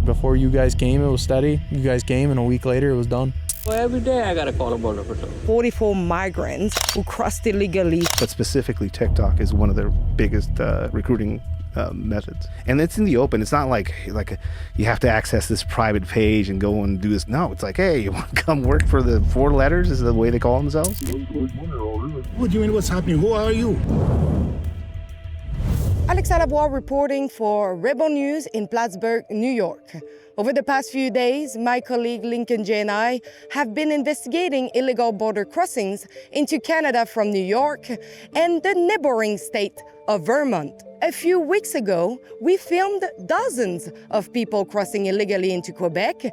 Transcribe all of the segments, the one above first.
Before you guys came, it was steady. You guys came, and a week later, it was done. Well, every day I got to call a border patrol. 44 migrants who crossed illegally. But specifically, TikTok is one of their biggest recruiting methods. And it's in the open. It's not like you have to access this private page and go and do this. No, it's like, hey, you want to come work for the 4 letters is the way they call themselves? What do you mean, what's happening? Who are you? Alexa Lavoie reporting for Rebel News in Plattsburgh, New York. Over the past few days, my colleague Lincoln J and I have been investigating illegal border crossings into Canada from New York and the neighboring state of Vermont. A few weeks ago, we filmed dozens of people crossing illegally into Quebec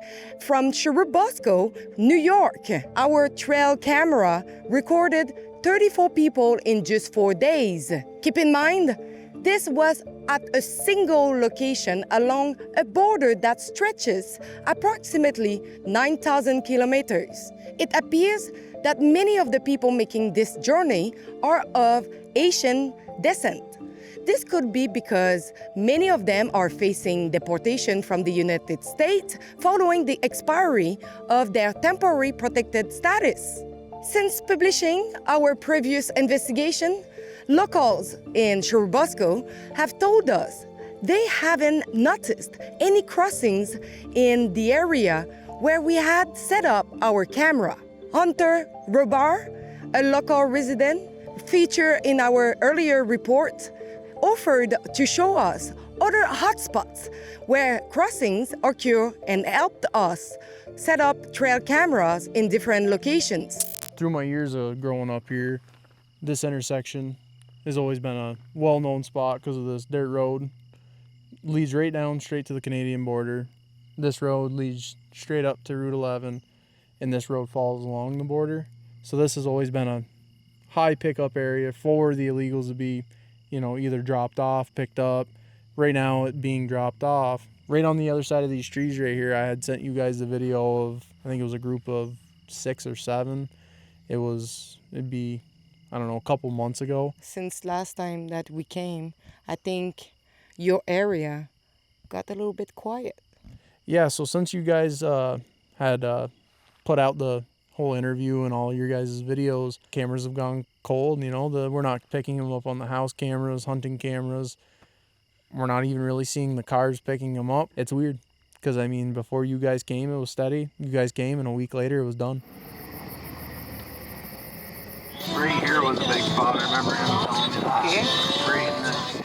from Churubusco, New York. Our trail camera recorded 34 people in just 4 days. Keep in mind, this was at a single location along a border that stretches approximately 9,000 kilometers. It appears that many of the people making this journey are of Asian descent. This could be because many of them are facing deportation from the United States following the expiry of their temporary protected status. Since publishing our previous investigation, locals in Churubusco have told us they haven't noticed any crossings in the area where we had set up our camera. Hunter Robar, a local resident featured in our earlier report, offered to show us other hotspots where crossings occur and helped us set up trail cameras in different locations. Through my years of growing up here, this intersection has always been a well-known spot because of this dirt road. Leads right down straight to the Canadian border. This road leads straight up to Route 11, and this road falls along the border. So this has always been a high pickup area for the illegals to be, either dropped off, picked up. Right now, it being dropped off. Right on the other side of these trees right here, I had sent you guys the video of, I think it was a group of 6 or 7. It'd be, I don't know, a couple months ago. Since last time that we came, I think your area got a little bit quiet. Yeah, so since you guys had put out the whole interview and all your guys' videos, cameras have gone cold. We're not picking them up on the house cameras, hunting cameras. We're not even really seeing the cars picking them up. It's weird because, before you guys came, it was steady. You guys came, and a week later, it was done. Bree here was a big spot. I remember him telling me that. Okay. Bree and this.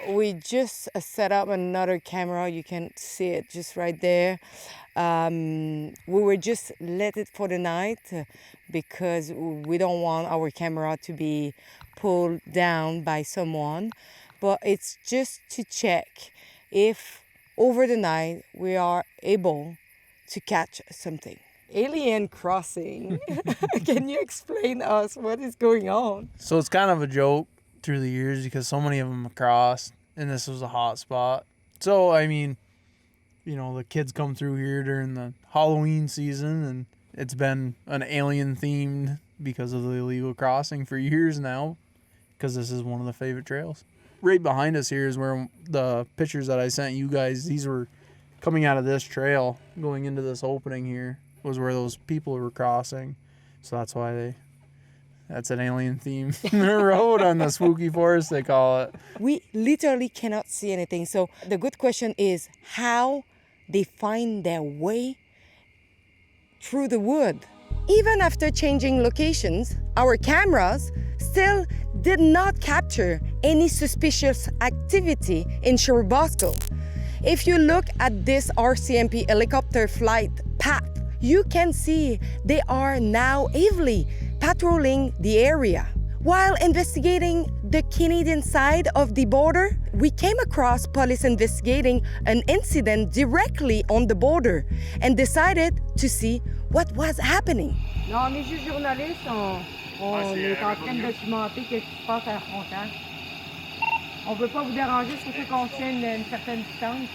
We just set up another camera. You can see it just right there. We were just let it for the night because we don't want our camera to be pulled down by someone. But it's just to check if over the night we are able to catch something. Alien crossing. Can you explain us what is going on? So it's kind of a joke through the years because so many of them have crossed, and this was a hot spot. So, the kids come through here during the Halloween season, and it's been an alien themed because of the illegal crossing for years now, because this is one of the favorite trails. Right behind us here is where the pictures that I sent you guys, these were coming out of this trail, going into this opening here, was where those people were crossing. So that's an alien theme road on the spooky forest, they call it. We literally cannot see anything. So the good question is how they find their way through the wood. Even after changing locations, our cameras still did not capture any suspicious activity in Churubusco. If you look at this RCMP helicopter flight path, you can see they are now heavily patrolling the area. While investigating the Canadian side of the border, we came across police investigating an incident directly on the border and decided to see what was happening. Non, on est juste journalistes, on est en train de documenter ce qui se passe à la frontière. On ne peut pas vous déranger, c'est pour ça qu'on tient une certaine distance.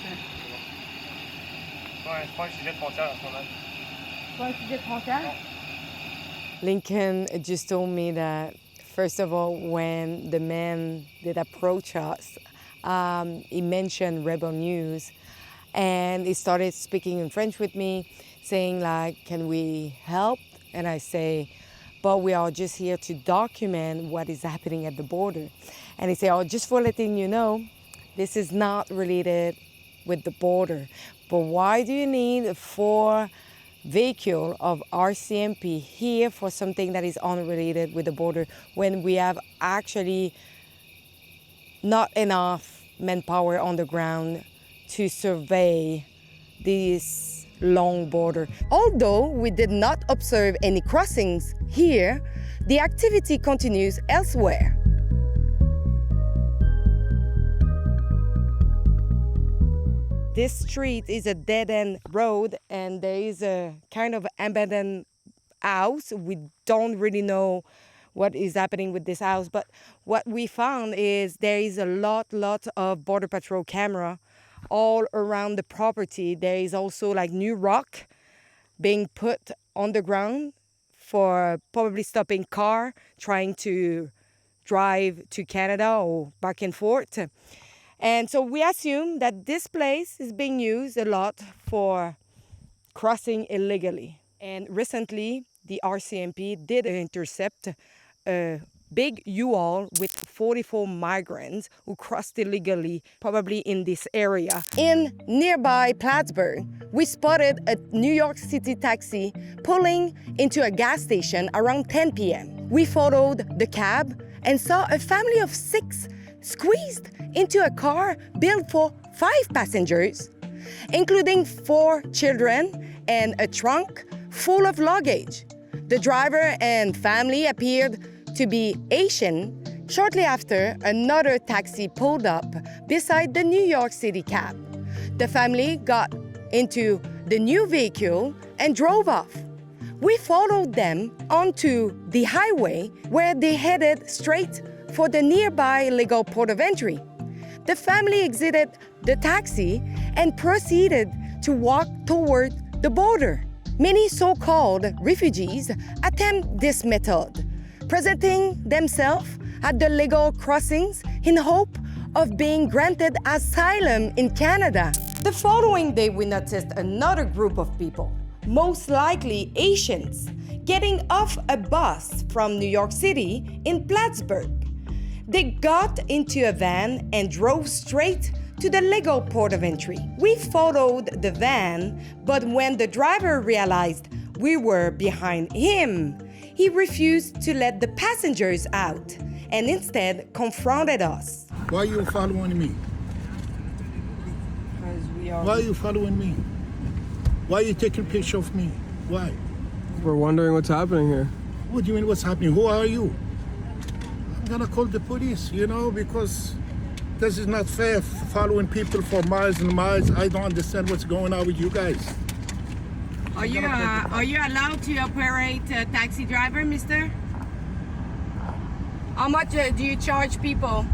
Ouais, c'est pas un sujet de frontière en ce moment. C'est pas un sujet de frontière? Lincoln just told me that First of all, when the man did approach us, he mentioned Rebel News, and he started speaking in French with me, saying like, can we help? And I say, but we are just here to document what is happening at the border. And he said, oh, just for letting you know, this is not related with the border. But why do you need 4 vehicles of RCMP here for something that is unrelated with the border when we have actually not enough manpower on the ground to survey this long border? Although we did not observe any crossings here, the activity continues elsewhere. This street is a dead-end road, and there is a kind of abandoned house. We don't really know what is happening with this house, but what we found is there is a lot of Border Patrol camera all around the property. There is also like new rock being put on the ground for probably stopping car trying to drive to Canada or back and forth. And so we assume that this place is being used a lot for crossing illegally. And recently, the RCMP did intercept a big U-Haul with 44 migrants who crossed illegally, probably in this area. In nearby Plattsburgh, we spotted a New York City taxi pulling into a gas station around 10 p.m. We photoed the cab and saw a family of 6 squeezed into a car built for 5 passengers, including 4 children and a trunk full of luggage. The driver and family appeared to be Asian. Shortly after, another taxi pulled up beside the New York City cab. The family got into the new vehicle and drove off. We followed them onto the highway where they headed straight for the nearby legal port of entry. The family exited the taxi and proceeded to walk toward the border. Many so-called refugees attempt this method, presenting themselves at the legal crossings in hope of being granted asylum in Canada. The following day, we noticed another group of people, most likely Asians, getting off a bus from New York City in Plattsburgh. They got into a van and drove straight to the legal port of entry. We followed the van, but when the driver realized we were behind him, he refused to let the passengers out and instead confronted us. Why are you following me? Why are you following me? Why are you taking picture of me? Why? We're wondering what's happening here. What do you mean what's happening? Who are you? I'm gonna call the police, because this is not fair, following people for miles and miles. I don't understand what's going on with you guys. Are you allowed to operate a taxi driver, mister? How much do you charge people?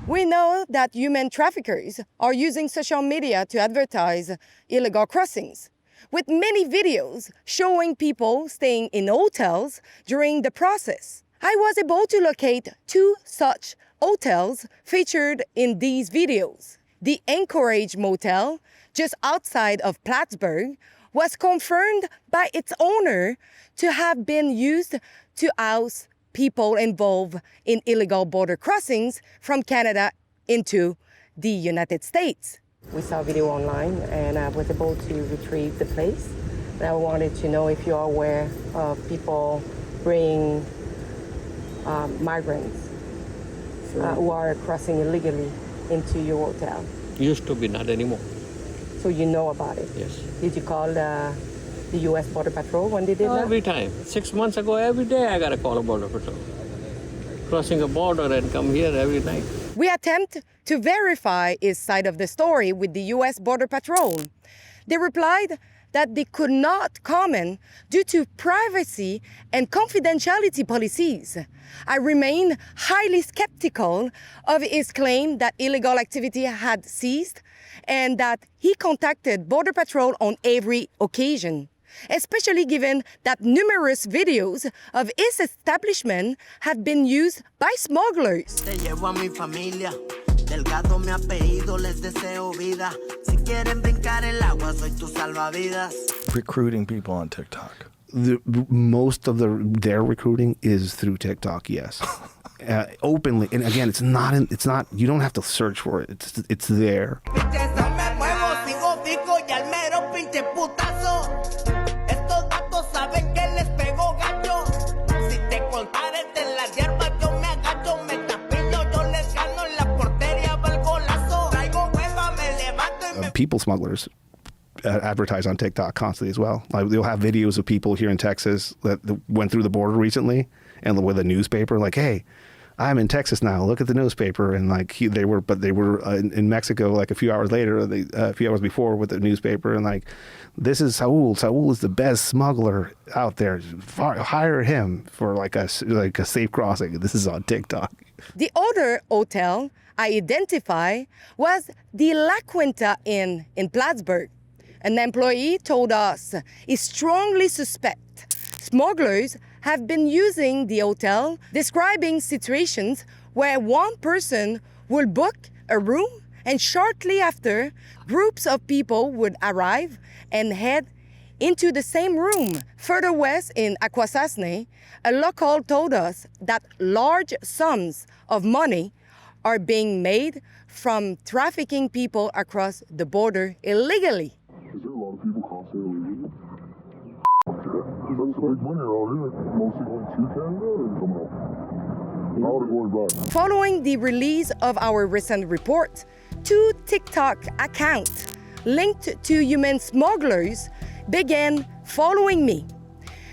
We know that human traffickers are using social media to advertise illegal crossings, with many videos showing people staying in hotels during the process. I was able to locate 2 such hotels featured in these videos. The Anchorage Motel, just outside of Plattsburgh, was confirmed by its owner to have been used to house people involved in illegal border crossings from Canada into the United States. We saw a video online and I was able to retrieve the place. And I wanted to know if you are aware of people bringing migrants who are crossing illegally into your hotel. Used to be, not anymore. So you know about it? Yes. Did you call the U.S. Border Patrol when they did that? Every time. 6 months ago, every day I got a call of Border Patrol. Crossing a border and come here every night. We attempt to verify his side of the story with the U.S. Border Patrol. They replied that they could not comment due to privacy and confidentiality policies. I remain highly skeptical of his claim that illegal activity had ceased and that he contacted Border Patrol on every occasion. especially given that numerous videos of his establishment have been used by smugglers. Te llevo a mi familia, Delgado mi apellido, les deseo vida. Si quieren brincar el agua, soy tu salvavidas. Recruiting people on TikTok. Most of their recruiting is through TikTok, yes. Openly, and again, it's not. You don't have to search for it. It's there. People smugglers advertise on TikTok constantly as well. Like they'll have videos of people here in Texas that went through the border recently, and with a newspaper, like, "Hey, I'm in Texas now. Look at the newspaper." And like they were in Mexico like a few hours later, a few hours before with the newspaper, and like, "This is Saul. Saul is the best smuggler out there. Hire him for like a safe crossing." This is on TikTok. The other hotel I identify was the La Quinta Inn in Plattsburgh. An employee told us he strongly suspects smugglers have been using the hotel, describing situations where one person will book a room and shortly after, groups of people would arrive and head into the same room. Further west in Akwesasne, a local told us that large sums of money are being made from trafficking people across the border illegally. Is there a lot of people crossing illegally? That's big money around here. Mostly going to Canada or coming out? Out or going back? Following the release of our recent report, 2 TikTok accounts linked to human smugglers began following me.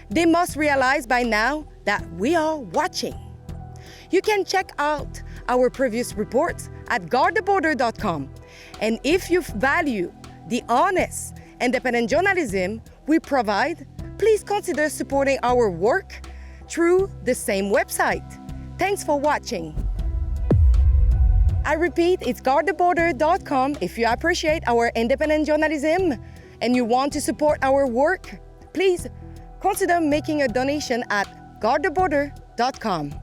They must realize by now that we are watching. You can check out our previous reports at guardtheborder.com. And if you value the honest, independent journalism we provide, please consider supporting our work through the same website. Thanks for watching. I repeat, it's guardtheborder.com. If you appreciate our independent journalism and you want to support our work, please consider making a donation at guardtheborder.com.